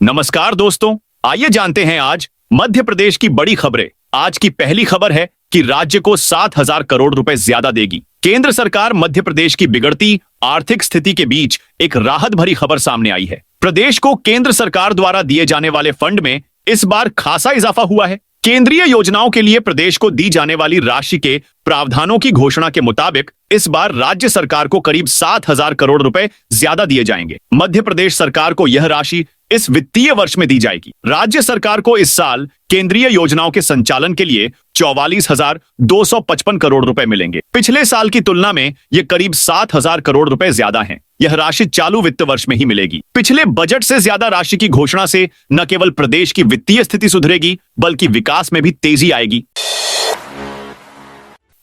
नमस्कार दोस्तों, आइए जानते हैं आज मध्य प्रदेश की बड़ी खबरें। आज की पहली खबर है कि राज्य को 7,000 करोड़ रुपए ज्यादा देगी। केंद्र सरकार मध्य प्रदेश की बिगड़ती आर्थिक स्थिति के बीच एक राहत भरी खबर सामने आई है। प्रदेश को केंद्र सरकार द्वारा दिए जाने वाले फंड में इस बार खासा इजाफा हुआ है। केंद्रीय योजनाओं के लिए प्रदेश को दी जाने वाली राशि के प्रावधानों की घोषणा के मुताबिक इस बार राज्य सरकार को करीब 7,000 करोड़ रुपए ज्यादा दिए जाएंगे। मध्य प्रदेश सरकार को यह राशि इस वित्तीय वर्ष में दी जाएगी। राज्य सरकार को इस साल केंद्रीय योजनाओं के संचालन के लिए 44,255 करोड़ रुपए मिलेंगे। पिछले साल की तुलना में यह करीब 7,000 करोड़ रुपए ज्यादा हैं। यह राशि चालू वित्त वर्ष में ही मिलेगी। पिछले बजट से ज्यादा राशि की घोषणा से न केवल प्रदेश की वित्तीय स्थिति सुधरेगी, बल्कि विकास में भी तेजी आएगी।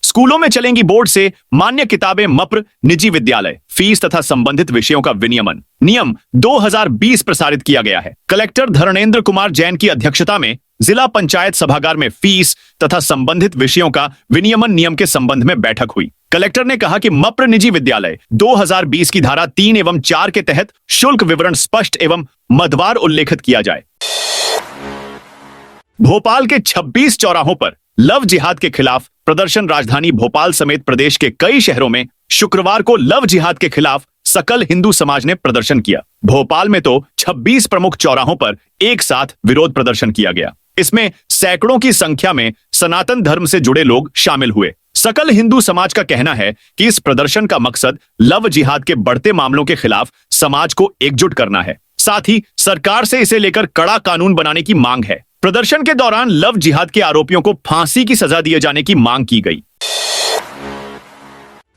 स्कूलों में चलेंगी बोर्ड से मान्य किताबें, मप्र, निजी विद्यालय, फीस तथा संबंधित विषयों का विनियमन नियम 2020 प्रसारित किया गया है। कलेक्टर धर्मेंद्र कुमार जैन की अध्यक्षता में जिला पंचायत सभागार में फीस तथा संबंधित विषयों का विनियमन नियम के संबंध में बैठक हुई। कलेक्टर ने कहा कि मप्र निजी विद्यालय 2020 की धारा 3 एवं 4 के तहत शुल्क विवरण स्पष्ट एवं मदवार उल्लेखित किया जाए। भोपाल के 26 चौराहों पर लव जिहाद के खिलाफ प्रदर्शन। राजधानी भोपाल समेत प्रदेश के कई शहरों में शुक्रवार को लव जिहाद के खिलाफ सकल हिंदू समाज ने प्रदर्शन किया। भोपाल में तो 26 प्रमुख चौराहों पर एक साथ विरोध प्रदर्शन किया गया। इसमें सैकड़ों की संख्या में सनातन धर्म से जुड़े लोग शामिल हुए। सकल हिंदू समाज का कहना है कि इस प्रदर्शन का मकसद लव जिहाद के बढ़ते मामलों के खिलाफ समाज को एकजुट करना है। साथ ही सरकार से इसे लेकर कड़ा कानून बनाने की मांग है। प्रदर्शन के दौरान लव जिहाद के आरोपियों को फांसी की सजा दिए जाने की मांग की गई।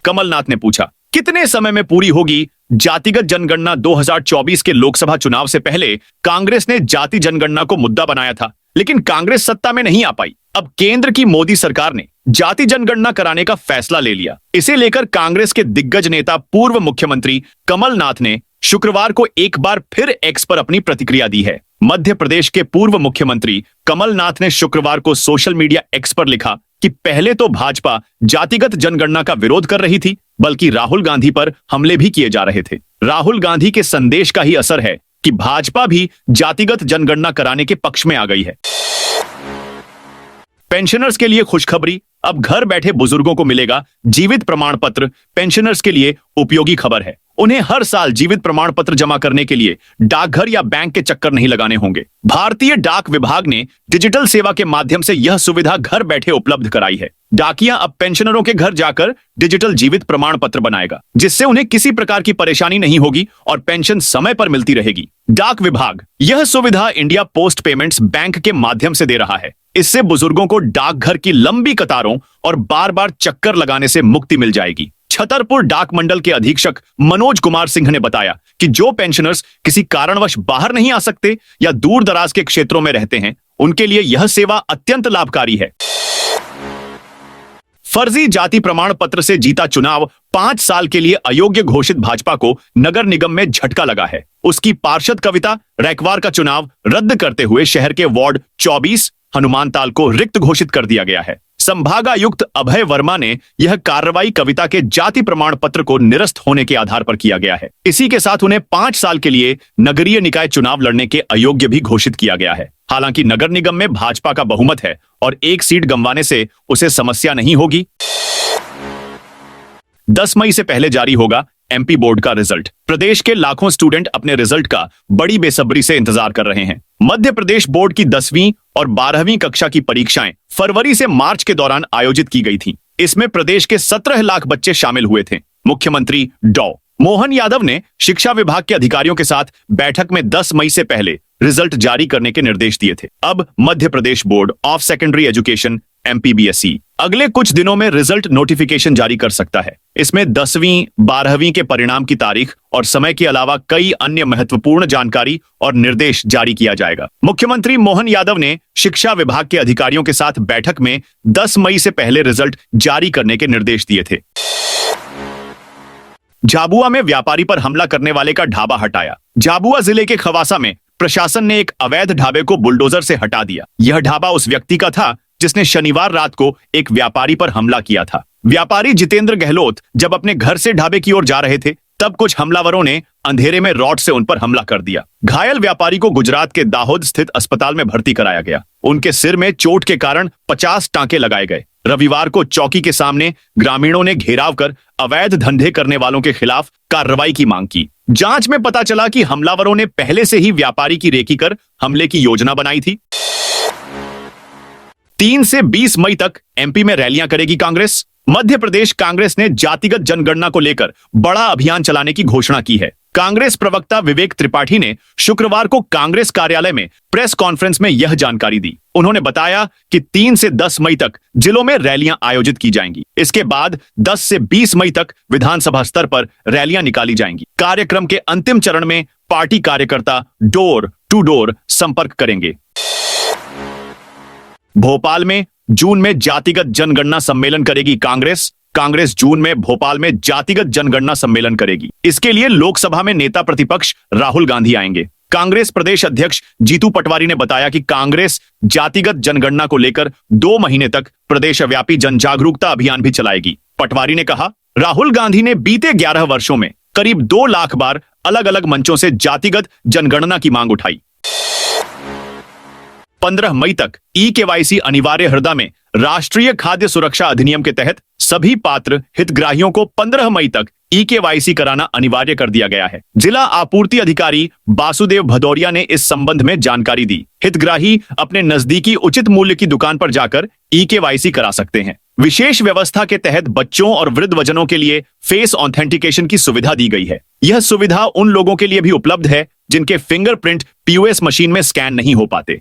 कमलनाथ ने पूछा, कितने समय में पूरी होगी जातिगत जनगणना? 2024 के लोकसभा चुनाव से पहले कांग्रेस ने जाति जनगणना को मुद्दा बनाया था, लेकिन कांग्रेस सत्ता में नहीं आ पाई। अब केंद्र की मोदी सरकार ने जाति जनगणना कराने का फैसला ले लिया। इसे लेकर कांग्रेस के दिग्गज नेता पूर्व मुख्यमंत्री कमलनाथ ने शुक्रवार को एक बार फिर एक्स पर अपनी प्रतिक्रिया दी है। मध्य प्रदेश के पूर्व मुख्यमंत्री कमलनाथ ने शुक्रवार को सोशल मीडिया एक्स पर लिखा कि पहले तो भाजपा जातिगत जनगणना का विरोध कर रही थी, बल्कि राहुल गांधी पर हमले भी किए जा रहे थे। राहुल गांधी के संदेश का ही असर है कि भाजपा भी जातिगत जनगणना कराने के पक्ष में आ गई है। पेंशनर्स के लिए खुशखबरी, अब घर बैठे बुजुर्गों को मिलेगा जीवित प्रमाण पत्र। पेंशनर्स के लिए उपयोगी खबर है। उन्हें हर साल जीवित प्रमाण पत्र जमा करने के लिए डाकघर या बैंक के चक्कर नहीं लगाने होंगे। भारतीय डाक विभाग ने डिजिटल सेवा के माध्यम से यह सुविधा घर बैठे उपलब्ध कराई है। डाकिया अब पेंशनरों के घर जाकर डिजिटल जीवित प्रमाण पत्र बनाएगा, जिससे उन्हें किसी प्रकार की परेशानी नहीं होगी और पेंशन समय पर मिलती रहेगी। डाक विभाग यह सुविधा इंडिया पोस्ट पेमेंट्स बैंक के माध्यम से दे रहा है। इससे बुजुर्गों को डाकघर की लंबी कतारों और बार बार चक्कर लगाने से मुक्ति मिल जाएगी। छतरपुर डाक मंडल के अधीक्षक मनोज कुमार सिंह ने बताया कि जो पेंशनर्स किसी कारणवश बाहर नहीं आ सकते या दूर दराज के क्षेत्रों में रहते हैं, उनके लिए यह सेवा अत्यंत लाभकारी है। फर्जी जाति प्रमाण पत्र से जीता चुनाव 5 साल के लिए अयोग्य घोषित भाजपा को नगर निगम में झटका लगा है। उसकी पार्षद कविता रैकवार का चुनाव रद्द करते हुए शहर के वार्ड 24 हनुमानताल को रिक्त घोषित कर दिया गया है। संभागायुक्त अभय वर्मा ने यह कार्रवाई कविता के जाति प्रमाण पत्र को निरस्त होने के आधार पर किया गया है। इसी के साथ उन्हें 5 साल के लिए नगरीय निकाय चुनाव लड़ने के अयोग्य भी घोषित किया गया है। हालांकि नगर निगम में भाजपा का बहुमत है और एक सीट गंवाने से उसे समस्या नहीं होगी। 10 मई से पहले जारी होगा एमपी बोर्ड का रिजल्ट। प्रदेश के लाखों स्टूडेंट अपने रिजल्ट का बड़ी बेसब्री से इंतजार कर रहे हैं। मध्य प्रदेश बोर्ड की 10वीं और 12वीं कक्षा की परीक्षाएं फरवरी से मार्च के दौरान आयोजित की गई थीं। इसमें प्रदेश के 17 लाख बच्चे शामिल हुए थे। मुख्यमंत्री डॉ. मोहन यादव ने शिक्षा विभाग के अधिकारियों के साथ बैठक में 10 मई से पहले रिजल्ट जारी करने के निर्देश दिए थे। अब Madhya Pradesh board of secondary education MPBSE अगले कुछ दिनों में रिजल्ट नोटिफिकेशन जारी कर सकता है। इसमें 10वीं 12वीं के परिणाम की तारीख और समय के अलावा कई अन्य महत्वपूर्ण जानकारी और निर्देश जारी किया जाएगा। मुख्यमंत्री मोहन यादव ने शिक्षा विभाग के अधिकारियों के साथ बैठक में 10 मई से पहले रिजल्ट जारी करने के निर्देश दिए थे। झाबुआ में व्यापारी पर हमला करने वाले का ढाबा हटाया। झाबुआ जिले के खवासा में प्रशासन ने एक अवैध ढाबे को बुलडोजर से हटा दिया। यह ढाबा उस व्यक्ति का था जिसने शनिवार रात को एक व्यापारी पर हमला किया था। व्यापारी जितेंद्र गहलोत जब अपने घर से ढाबे की ओर जा रहे थे, तब कुछ हमलावरों ने अंधेरे में रॉड से उन पर हमला कर दिया। घायल व्यापारी को गुजरात के दाहोद स्थित अस्पताल में भर्ती कराया गया। उनके सिर में चोट के कारण 50 टांके लगाए गए। रविवार को चौकी के सामने ग्रामीणों ने घेराव कर अवैध धंधे करने वालों के खिलाफ कार्रवाई की मांग की। जांच में पता चला कि हमलावरों ने पहले से ही व्यापारी की रेकी कर हमले की योजना बनाई थी। 3 से 20 मई तक एमपी में रैलियां करेगी कांग्रेस। मध्य प्रदेश कांग्रेस ने जातिगत जनगणना को लेकर बड़ा अभियान चलाने की घोषणा की है। कांग्रेस प्रवक्ता विवेक त्रिपाठी ने शुक्रवार को कांग्रेस कार्यालय में प्रेस कॉन्फ्रेंस में यह जानकारी दी। उन्होंने बताया कि 3 से 10 मई तक जिलों में रैलियां आयोजित की जाएंगी। इसके बाद 10 से 20 मई तक विधानसभा स्तर पर रैलियां निकाली जाएंगी। कार्यक्रम के अंतिम चरण में पार्टी कार्यकर्ता डोर टू डोर संपर्क करेंगे। भोपाल में जून में जातिगत जनगणना सम्मेलन करेगी कांग्रेस। कांग्रेस जून में भोपाल में जातिगत जनगणना सम्मेलन करेगी। इसके लिए लोकसभा में नेता प्रतिपक्ष राहुल गांधी आएंगे। कांग्रेस प्रदेश अध्यक्ष जीतू पटवारी ने बताया कि कांग्रेस जातिगत जनगणना को लेकर 2 महीने तक प्रदेशव्यापी जन जागरूकता अभियान भी चलाएगी। पटवारी ने कहा, राहुल गांधी ने बीते 11 वर्षों में करीब 2 लाख बार अलग अलग मंचों से जातिगत जनगणना की मांग उठाई। 15 मई तक ई-केवाईसी अनिवार्य। हृदय में राष्ट्रीय खाद्य सुरक्षा अधिनियम के तहत सभी पात्र हितग्राहियों को 15 मई तक ई-केवाईसी कराना अनिवार्य कर दिया गया है। जिला आपूर्ति अधिकारी बासुदेव भदौरिया ने इस संबंध में जानकारी दी। हितग्राही अपने नजदीकी उचित मूल्य की दुकान पर जाकर ई-केवाईसी करा सकते हैं। विशेष व्यवस्था के तहत बच्चों और वृद्धजनों के लिए फेस ऑथेंटिकेशन की सुविधा दी गई है। यह सुविधा उन लोगों के लिए भी उपलब्ध है जिनके फिंगरप्रिंट पीओएस मशीन में स्कैन नहीं हो पाते।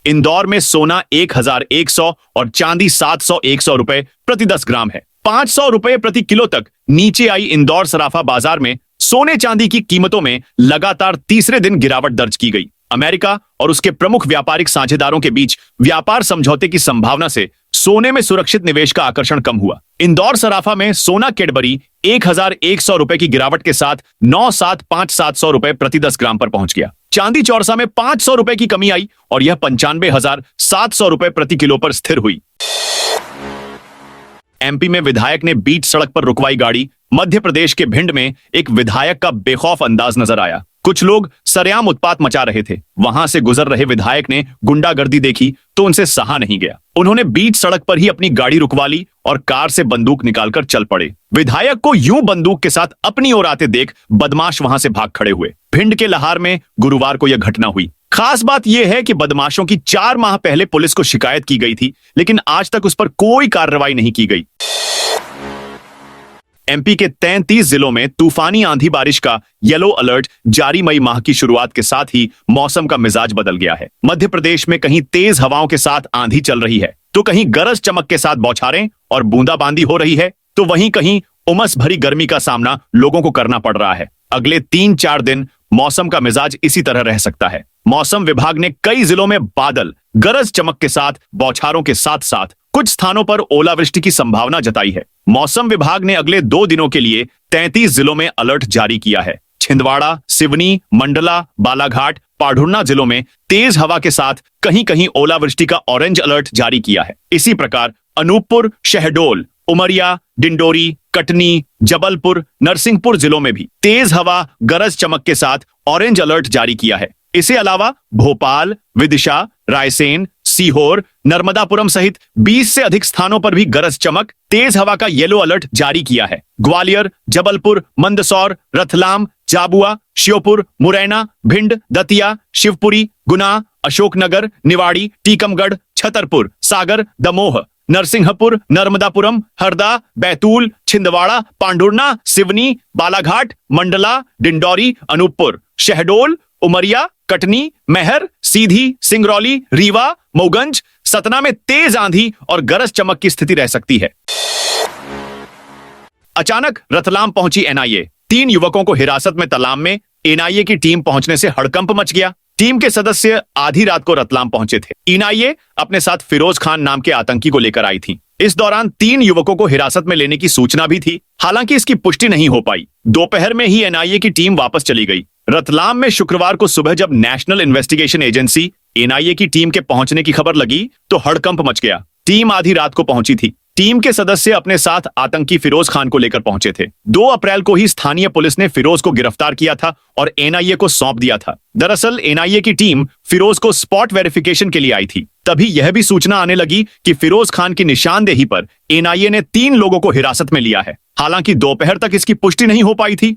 इंदौर में सोना 1100 और चांदी 700-100 रुपए प्रति 10 ग्राम है। 500 रुपए प्रति किलो तक नीचे आई इंदौर सराफा बाजार में सोने चांदी की कीमतों में लगातार तीसरे दिन गिरावट दर्ज की गई। अमेरिका और उसके प्रमुख व्यापारिक साझेदारों के बीच व्यापार समझौते की संभावना से सोने में सुरक्षित निवेश का आकर्षण कम हुआ। इंदौर सराफा में सोना कैडबरी 1100 रुपए की गिरावट के साथ 97,700 रुपए प्रति 10 ग्राम पर पहुंच गया। चांदी चौरसा में 500 रुपए की कमी आई और यह 95,700 रुपए प्रति किलो पर स्थिर हुई। एमपी में विधायक ने बीच सड़क पर रुकवाई गाड़ी। मध्य प्रदेश के भिंड में एक विधायक का बेखौफ अंदाज नजर आया। कुछ लोग सरेआम उत्पात मचा रहे थे। वहां से गुजर रहे विधायक ने गुंडागर्दी देखी तो उनसे सहा नहीं गया। उन्होंने बीच सड़क पर ही अपनी गाड़ी रुकवा ली और कार से बंदूक निकालकर चल पड़े। विधायक को यूं बंदूक के साथ अपनी ओर आते देख बदमाश वहां से भाग खड़े हुए। भिंड के लहार में गुरुवार को यह घटना हुई। खास बात यह है कि बदमाशों की 4 माह पहले पुलिस को शिकायत की गई थी, लेकिन आज तक उस पर कोई कार्रवाई नहीं की गई। एमपी के 33 जिलों में तूफानी आंधी बारिश का येलो अलर्ट जारी। मई माह की शुरुआत के साथ ही मौसम का मिजाज बदल गया है। मध्य प्रदेश में कहीं तेज हवाओं के साथ आंधी चल रही है तो कहीं गरज चमक के साथ बौछारें और बूंदाबांदी हो रही है तो वहीं कहीं उमस भरी गर्मी का सामना लोगों को करना पड़ रहा है। अगले 3-4 दिन मौसम का मिजाज इसी तरह रह सकता है। मौसम विभाग ने कई जिलों में बादल, गरज चमक के साथ बौछारों के साथ साथ कुछ स्थानों पर ओलावृष्टि की संभावना जताई है। मौसम विभाग ने अगले 2 दिनों के लिए 33 जिलों में अलर्ट जारी किया है। छिंदवाड़ा, सिवनी, मंडला, बालाघाट, पाढुर्णा जिलों में तेज हवा के साथ कहीं कहीं ओलावृष्टि का ऑरेंज अलर्ट जारी किया है। इसी प्रकार अनूपपुर, शहडोल, उमरिया, डिंडोरी, कटनी, जबलपुर, नरसिंहपुर जिलों में भी तेज हवा, गरज चमक के साथ ऑरेंज अलर्ट जारी किया है। इसके अलावा भोपाल, विदिशा, रायसेन, सीहोर, नर्मदापुरम सहित 20 से अधिक स्थानों पर भी गरज चमक, तेज हवा का येलो अलर्ट जारी किया है। ग्वालियर, जबलपुर, मंदसौर, रतलाम, झाबुआ, श्योपुर, मुरैना, भिंड, दतिया, शिवपुरी, गुना, अशोकनगर, निवाड़ी, टीकमगढ़, छतरपुर, सागर, दमोह, नरसिंहपुर, नर्मदापुरम, हरदा, बैतूल, छिंदवाड़ा, पांढुर्णा, सिवनी, बालाघाट, मंडला, डिंडौरी, अनूपपुर, शहडोल, उमरिया, कटनी, महर, सीधी, सिंगरौली, रीवा, मऊगंज, सतना में तेज आंधी और गरज चमक की स्थिति रह सकती है। अचानक रतलाम पहुंची एनआईए। 3 युवकों को हिरासत में तलाम में एनआईए की टीम पहुंचने से हड़कंप मच गया। टीम के सदस्य आधी रात को रतलाम पहुंचे थे। एनआईए अपने साथ फिरोज खान नाम के आतंकी को लेकर आई थी। इस दौरान 3 युवकों को हिरासत में लेने की सूचना भी थी। हालांकि इसकी पुष्टि नहीं हो पाई। दोपहर में ही एनआईए की टीम वापस चली गई। रतलाम में शुक्रवार को सुबह जब नेशनल इन्वेस्टिगेशन एजेंसी एनआईए की टीम के पहुंचने की खबर लगी तो हड़कंप मच गया। टीम आधी रात को पहुंची थी। टीम के सदस्य अपने साथ आतंकी फिरोज खान को लेकर पहुंचे थे। 2 अप्रैल को ही स्थानीय पुलिस ने फिरोज को गिरफ्तार किया था और एनआईए को सौंप दिया था। दरअसल एनआईए की टीम फिरोज को स्पॉट वेरिफिकेशन के लिए आई थी। तभी यह भी सूचना आने लगी कि फिरोज खान की निशानदेही पर एनआईए ने 3 लोगों को हिरासत में लिया है। हालांकि दोपहर तक इसकी पुष्टि नहीं हो पाई थी।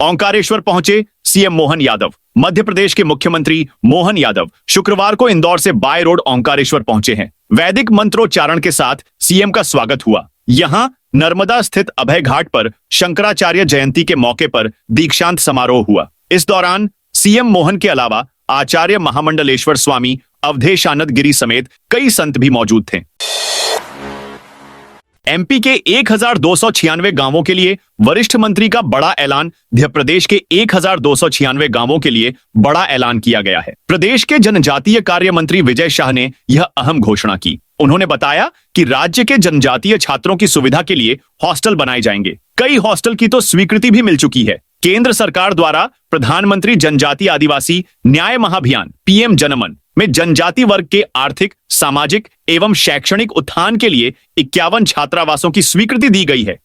ओंकारेश्वर पहुंचे सीएम मोहन यादव। मध्य प्रदेश के मुख्यमंत्री मोहन यादव शुक्रवार को इंदौर से बाय रोड ओंकारेश्वर पहुंचे हैं। वैदिक मंत्रोच्चारण के साथ सीएम का स्वागत हुआ। यहां नर्मदा स्थित अभय घाट पर शंकराचार्य जयंती के मौके पर दीक्षांत समारोह हुआ। इस दौरान सीएम मोहन के अलावा आचार्य महामंडलेश्वर स्वामी अवधेशानंद गिरी समेत कई संत भी मौजूद थे। एमपी के 1296 गांवों के लिए वरिष्ठ मंत्री का बड़ा ऐलान। मध्य प्रदेश के 1296 गांवों के लिए बड़ा ऐलान किया गया है। प्रदेश के जनजातीय कार्य मंत्री विजय शाह ने यह अहम घोषणा की। उन्होंने बताया कि राज्य के जनजातीय छात्रों की सुविधा के लिए हॉस्टल बनाए जाएंगे। कई हॉस्टल की तो स्वीकृति भी मिल चुकी है। केंद्र सरकार द्वारा प्रधानमंत्री जनजातीय आदिवासी न्याय महाभियान पीएम जनमन में जनजाति वर्ग के आर्थिक, सामाजिक एवं शैक्षणिक उत्थान के लिए 51 छात्रावासों की स्वीकृति दी गई है।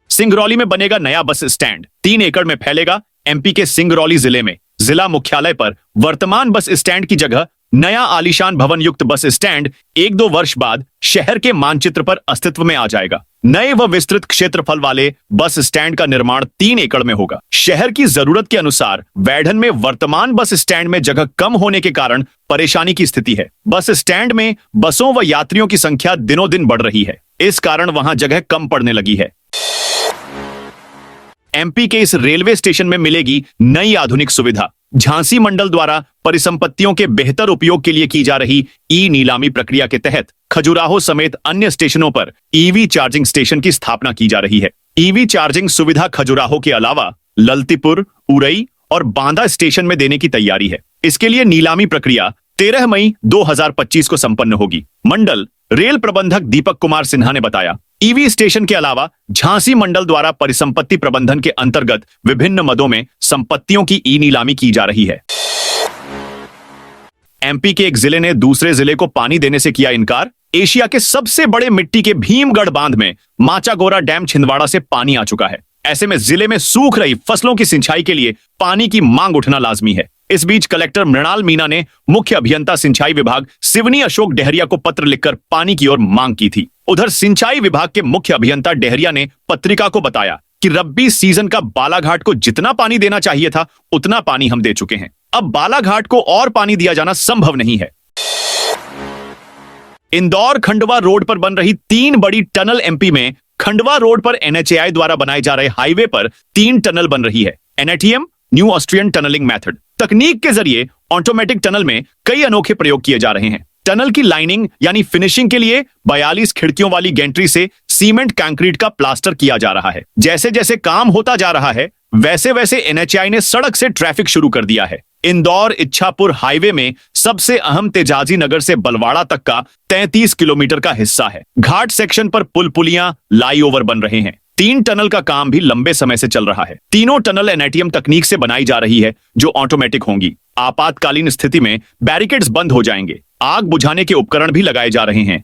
सिंगरौली में बनेगा नया बस स्टैंड। 3 एकड़ में फैलेगा। एमपी के सिंगरौली जिले में जिला मुख्यालय पर वर्तमान बस स्टैंड की जगह नया आलीशान भवन युक्त बस स्टैंड 1-2 वर्ष बाद शहर के मानचित्र पर अस्तित्व में आ जाएगा। नए व विस्तृत क्षेत्रफल वाले बस स्टैंड का निर्माण 3 एकड़ में होगा। शहर की जरूरत के अनुसार वैढन में वर्तमान बस स्टैंड में जगह कम होने के कारण परेशानी की स्थिति है। बस स्टैंड में बसों व यात्रियों की संख्या दिनों दिन बढ़ रही है। इस कारण वहां जगह कम पड़ने लगी है। एमपी के इस रेलवे स्टेशन में मिलेगी नई आधुनिक सुविधा। झांसी मंडल द्वारा परिसंपत्तियों के बेहतर उपयोग के लिए की जा रही ई नीलामी प्रक्रिया के तहत खजुराहो समेत अन्य स्टेशनों पर ईवी चार्जिंग स्टेशन की स्थापना की जा रही है। ईवी चार्जिंग सुविधा खजुराहो के अलावा ललतीपुर, उरई और बांदा स्टेशन में देने की तैयारी है। इसके लिए नीलामी प्रक्रिया 13 मई 2025 को संपन्न होगी। मंडल रेल प्रबंधक दीपक कुमार सिन्हा ने बताया, ईवी स्टेशन के अलावा झांसी मंडल द्वारा परिसंपत्ति प्रबंधन के अंतर्गत विभिन्न मदों में संपत्तियों की ई नीलामी की जा रही है। एमपी के एक जिले ने दूसरे जिले को पानी देने से किया इनकार। एशिया के सबसे बड़े मिट्टी के भीमगढ़ बांध में माचागोरा डैम छिंदवाड़ा से पानी आ चुका है। ऐसे में जिले में सूख रही फसलों की सिंचाई के लिए पानी की मांग उठना लाजमी है। इस बीच कलेक्टर मृणाल मीणा ने मुख्य अभियंता सिंचाई विभाग सिवनी अशोक डेहरिया को पत्र लिखकर पानी की ओर मांग की थी। उधर सिंचाई विभाग के मुख्य अभियंता डेहरिया ने पत्रिका को बताया कि रब्बी सीजन का बालाघाट को जितना पानी देना चाहिए था उतना पानी हम दे चुके हैं। अब बालाघाट को और पानी दिया जाना संभव नहीं है। इंदौर खंडवा रोड पर बन रही 3 बड़ी टनल। एमपी में खंडवा रोड पर एनएचएआई द्वारा बनाए जा रहे हाईवे पर 3 टनल बन रही है। एनएटीएम न्यू ऑस्ट्रियन टनलिंग मेथड तकनीक के जरिए ऑटोमेटिक टनल में कई अनोखे प्रयोग किए जा रहे हैं। टनल की लाइनिंग यानी फिनिशिंग के लिए 42 खिड़कियों वाली गेंट्री से सीमेंट कंक्रीट का प्लास्टर किया जा रहा है। जैसे जैसे काम होता जा रहा है वैसे वैसे एनएचएआई ने सड़क से ट्रैफिक शुरू कर दिया है। इंदौर इच्छापुर हाईवे में सबसे अहम तेजाजी नगर से बलवाड़ा तक का 33 किलोमीटर का हिस्सा है। घाट सेक्शन पर पुल पुलियां फ्लाईओवर बन रहे हैं। 3 टनल का काम भी लंबे समय से चल रहा है। तीनों टनल एनएटीएम तकनीक से बनाई जा रही है जो ऑटोमेटिक होंगी। आपातकालीन स्थिति में बैरिकेड्स बंद हो जाएंगे। आग बुझाने के उपकरण भी लगाए जा रहे हैं।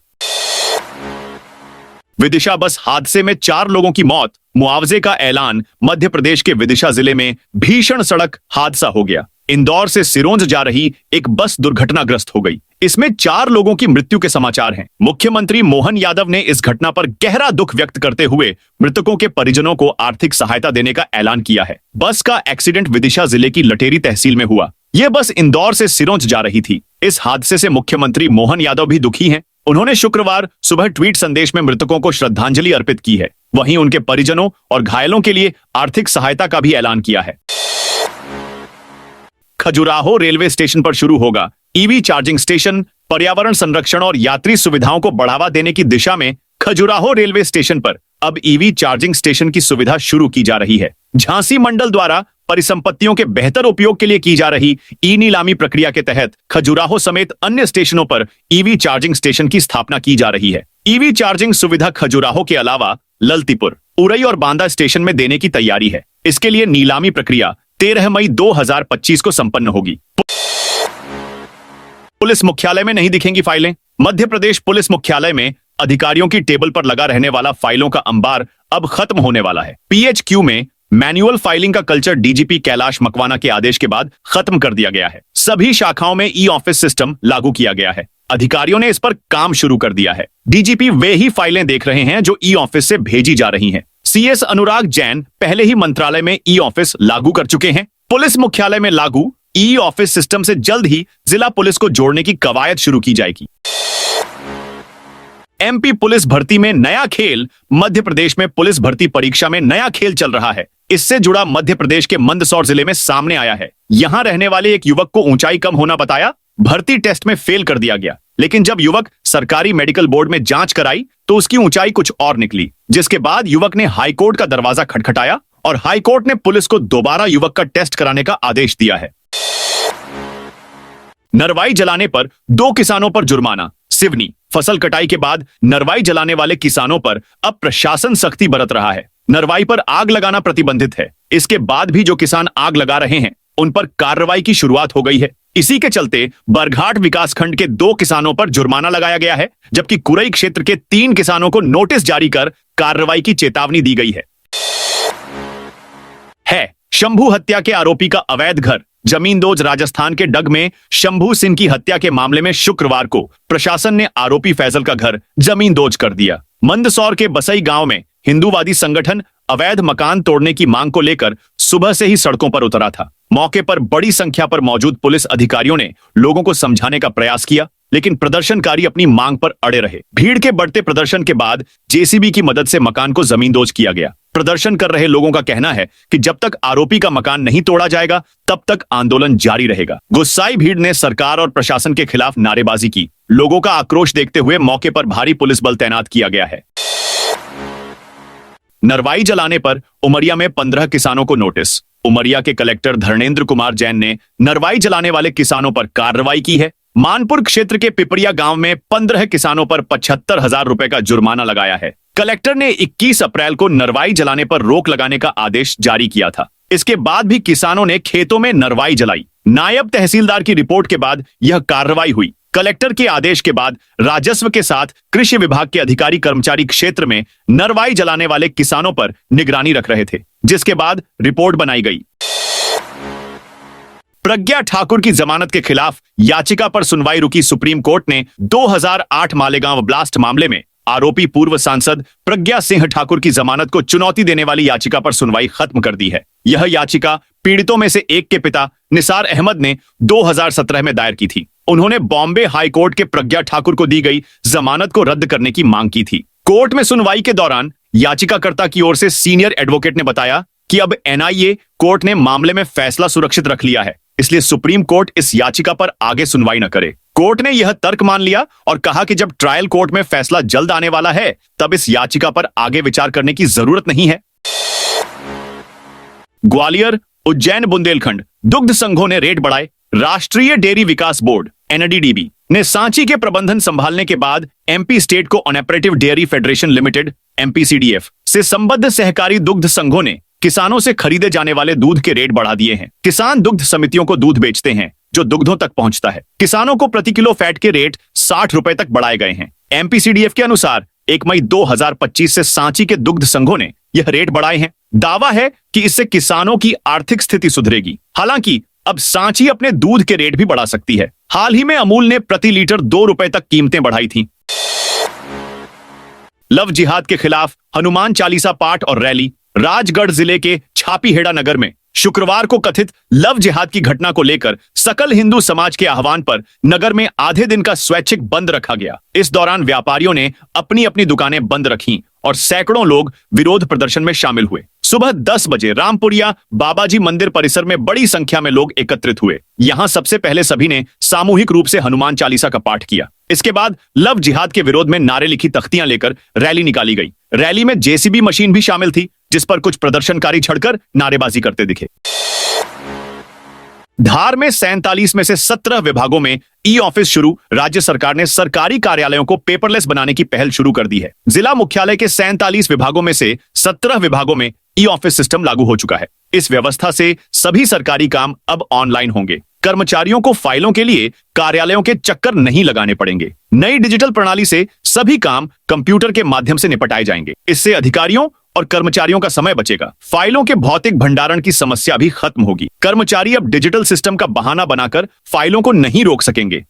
विदिशा बस हादसे में 4 लोगों की मौत, मुआवजे का ऐलान। मध्य प्रदेश के विदिशा जिले में भीषण सड़क हादसा हो गया। इंदौर से सिरोंज जा रही एक बस दुर्घटनाग्रस्त हो गई। इसमें 4 लोगों की मृत्यु के समाचार हैं। मुख्यमंत्री मोहन यादव ने इस घटना पर गहरा दुख व्यक्त करते हुए मृतकों के परिजनों को आर्थिक सहायता देने का ऐलान किया है। बस का एक्सीडेंट विदिशा जिले की लटेरी तहसील में हुआ। यह बस इंदौर से सिरोंज जा रही थी। इस हादसे से मुख्यमंत्री मोहन यादव भी दुखी हैं। उन्होंने शुक्रवार सुबह ट्वीट संदेश में मृतकों को श्रद्धांजलि अर्पित की है। वहीं उनके परिजनों और घायलों के लिए आर्थिक सहायता का भी ऐलान किया है। खजुराहो रेलवे स्टेशन पर शुरू होगा ईवी चार्जिंग स्टेशन। पर्यावरण संरक्षण और यात्री सुविधाओं को बढ़ावा देने की दिशा में खजुराहो रेलवे स्टेशन पर अब ईवी चार्जिंग स्टेशन की सुविधा शुरू की जा रही है। झांसी मंडल द्वारा परिसंपत्तियों के बेहतर उपयोग के लिए की जा रही ई नीलामी प्रक्रिया के तहत खजुराहो समेत अन्य स्टेशनों पर ईवी चार्जिंग स्टेशन की स्थापना की जा रही है। ईवी चार्जिंग सुविधा खजुराहो के अलावा ललतीपुर, उरई और बांदा स्टेशन में देने की तैयारी है। इसके लिए नीलामी प्रक्रिया 13 मई 2025 को संपन्न होगी। पुलिस मुख्यालय में नहीं दिखेंगी फाइलें। मध्य प्रदेश पुलिस मुख्यालय में अधिकारियों की टेबल पर लगा रहने वाला फाइलों का अंबार अब खत्म होने वाला है। पीएचक्यू में मैनुअल फाइलिंग का कल्चर डीजीपी कैलाश मकवाना के आदेश के बाद खत्म कर दिया गया है। सभी शाखाओं में ई ऑफिस सिस्टम लागू किया गया है। अधिकारियों ने इस पर काम शुरू कर दिया है। डीजीपी वे ही फाइलें देख रहे हैं जो ई ऑफिस से भेजी जा रही हैं। सीएस अनुराग जैन पहले ही मंत्रालय में ई ऑफिस लागू कर चुके हैं। पुलिस मुख्यालय में लागू ई ऑफिस सिस्टम से जल्द ही जिला पुलिस को जोड़ने की कवायद शुरू की जाएगी। एमपी पुलिस भर्ती में नया खेल। मध्य प्रदेश में पुलिस भर्ती परीक्षा में नया खेल चल रहा है। इससे जुड़ा मध्य प्रदेश के मंदसौर जिले में सामने आया है। यहां रहने वाले एक युवक को ऊंचाई कम होना बताया, भर्ती टेस्ट में फेल कर दिया गया। लेकिन जब युवक सरकारी मेडिकल बोर्ड में जांच कराई तो उसकी ऊंचाई कुछ और निकली, जिसके बाद युवक ने हाईकोर्ट का दरवाजा खटखटाया और हाईकोर्ट ने पुलिस को दोबारा युवक का टेस्ट कराने का आदेश दिया है। नरवाई जलाने पर 2 किसानों पर जुर्माना। सिवनी फसल कटाई के बाद नरवाई जलाने वाले किसानों पर अब प्रशासन सख्ती बरत रहा है। नरवाई पर आग लगाना प्रतिबंधित है। इसके बाद भी जो किसान आग लगा रहे हैं उन पर कार्रवाई की शुरुआत हो गई है। इसी के चलते बरघाट विकासखंड के 2 किसानों पर जुर्माना लगाया गया है, जबकि कुरई क्षेत्र के 3 किसानों को नोटिस जारी कर कार्रवाई की चेतावनी दी गई है। शंभू हत्या के आरोपी का अवैध घर। जमींदोज राजस्थान के डग में शंभू सिंह की हत्या के मामले में शुक्रवार को प्रशासन ने आरोपी फैजल का घर जमींदोज कर दिया। मंदसौर के बसई गांव में हिंदूवादी संगठन अवैध मकान तोड़ने की मांग को लेकर सुबह से ही सड़कों पर उतरा था। मौके पर बड़ी संख्या पर मौजूद पुलिस अधिकारियों ने लोगों को समझाने का प्रयास किया, लेकिन प्रदर्शनकारी अपनी मांग पर अड़े रहे। भीड़ के बढ़ते प्रदर्शन के बाद जेसीबी की मदद से मकान को जमींदोज किया गया। प्रदर्शन कर रहे लोगों का कहना है कि जब तक आरोपी का मकान नहीं तोड़ा जाएगा तब तक आंदोलन जारी रहेगा। गुस्साई भीड़ ने सरकार और प्रशासन के खिलाफ नारेबाजी की। लोगों का आक्रोश देखते हुए मौके पर भारी पुलिस बल तैनात किया गया है। नरवाई जलाने पर उमरिया में 15 किसानों को नोटिस। उमरिया के कलेक्टर धर्मेंद्र कुमार जैन ने नरवाई जलाने वाले किसानों पर कार्रवाई की है। मानपुर क्षेत्र के पिपरिया गांव में 15 किसानों पर 75,000 रुपए का जुर्माना लगाया है। कलेक्टर ने 21 अप्रैल को नरवाई जलाने पर रोक लगाने का आदेश जारी किया था। इसके बाद भी किसानों ने खेतों में नरवाई जलाई। नायब तहसीलदार की रिपोर्ट के बाद यह कार्रवाई हुई। कलेक्टर के आदेश के बाद राजस्व के साथ कृषि विभाग के अधिकारी कर्मचारी क्षेत्र में नरवाई जलाने वाले किसानों पर निगरानी रख रहे थे, जिसके बाद रिपोर्ट बनाई गई। प्रज्ञा ठाकुर की जमानत के खिलाफ याचिका पर सुनवाई रुकी सुप्रीम कोर्ट ने 2008 मालेगांव ब्लास्ट मामले में आरोपी पूर्व सांसद प्रज्ञा सिंह ठाकुर की जमानत को चुनौती देने वाली याचिका पर सुनवाई खत्म कर दी है। यह याचिका पीड़ितों में से एक के पिता निसार अहमद ने 2017 में दायर की थी। उन्होंने बॉम्बे हाई कोर्ट के प्रज्ञा ठाकुर को दी गई जमानत को रद्द करने की मांग की थी। कोर्ट में सुनवाई के दौरान याचिकाकर्ता की ओर से सीनियर एडवोकेट ने बताया कि अब एनआईए कोर्ट ने मामले में फैसला सुरक्षित रख लिया है, इसलिए सुप्रीम कोर्ट इस याचिका पर आगे सुनवाई न करे। कोर्ट ने यह तर्क मान लिया और कहा कि जब ट्रायल कोर्ट में फैसला जल्द आने वाला है तब इस याचिका पर आगे विचार करने की जरूरत नहीं है। ग्वालियर, उज्जैन, बुंदेलखंड दुग्ध संघों ने रेट बढ़ाए। राष्ट्रीय डेयरी विकास बोर्ड एनडीडीबी ने सांची के प्रबंधन संभालने के बाद MP state co operative dairy federation limited एमपीसीडीएफ से संबद्ध सहकारी दुग्ध संघों ने किसानों से खरीदे जाने वाले दूध के रेट बढ़ा दिए हैं। किसान दुग्ध समितियों को दूध बेचते हैं जो दुग्धों तक पहुंचता है। किसानों को प्रति किलो फैट के रेट 60 रुपए तक बढ़ाए गए हैं। एमपीसीडीएफ के अनुसार 1 मई 2025 से सांची के दुग्ध संघों ने यह रेट बढ़ाए हैं। दावा है कि इससे किसानों की आर्थिक स्थिति सुधरेगी। हालांकि अब सांची अपने दूध के रेट भी बढ़ा सकती है। हाल ही में अमूल ने प्रति लीटर 2 रुपए तक कीमतें बढ़ाई थी। लव जिहाद के खिलाफ हनुमान चालीसा पाठ और रैली। राजगढ़ जिले के छापीहेड़ा नगर में शुक्रवार को कथित लव जिहाद की घटना को लेकर सकल हिंदू समाज के आह्वान पर नगर में आधे दिन का स्वैच्छिक बंद रखा गया। इस दौरान व्यापारियों ने अपनी अपनी दुकानें बंद रखीं और सैकड़ों लोग विरोध प्रदर्शन में शामिल हुए। सुबह 10 बजे रामपुरिया बाबाजी मंदिर परिसर में बड़ी संख्या में लोग एकत्रित हुए। यहां सबसे पहले सभी ने सामूहिक रूप से हनुमान चालीसा का पाठ किया। इसके बाद लव जिहाद के विरोध में नारे लिखी तख्तियां लेकर रैली निकाली गई। रैली में जेसीबी मशीन भी शामिल थी, जिस पर कुछ प्रदर्शनकारी चढ़कर नारेबाजी करते दिखे। धार में 47 में से 17 विभागों में ई ऑफिस शुरू। राज्य सरकार ने सरकारी कार्यालयों को पेपरलेस बनाने की पहल शुरू कर दी है। जिला मुख्यालय के 47 विभागों में से 17 विभागों में ई ऑफिस सिस्टम लागू हो चुका है। इस व्यवस्था से सभी सरकारी काम अब ऑनलाइन होंगे। कर्मचारियों को फाइलों के लिए कार्यालयों के चक्कर नहीं लगाने पड़ेंगे। नई डिजिटल प्रणाली से सभी काम कंप्यूटर के माध्यम से निपटाए जाएंगे। इससे अधिकारियों और कर्मचारियों का समय बचेगा। फाइलों के भौतिक भंडारण की समस्या भी खत्म होगी। कर्मचारी अब डिजिटल सिस्टम का बहाना बनाकर फाइलों को नहीं रोक सकेंगे।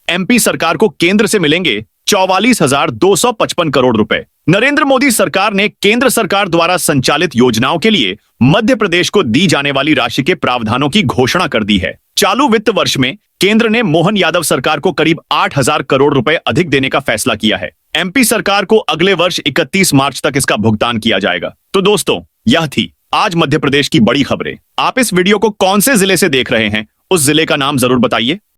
एमपी सरकार को केंद्र से मिलेंगे 44,255 करोड़ रुपए। नरेंद्र मोदी सरकार ने केंद्र सरकार द्वारा संचालित योजनाओं के लिए मध्य प्रदेश को दी जाने वाली राशि के प्रावधानों की घोषणा कर दी है। चालू वित्त वर्ष में केंद्र ने मोहन यादव सरकार को करीब 8,000 करोड़ रुपए अधिक देने का फैसला किया है। एमपी सरकार को अगले वर्ष 31 मार्च तक इसका भुगतान किया जाएगा। तो दोस्तों, यह थी आज मध्य प्रदेश की बड़ी खबरें। आप इस वीडियो को कौन से जिले से देख रहे हैं, उस जिले का नाम जरूर बताइए।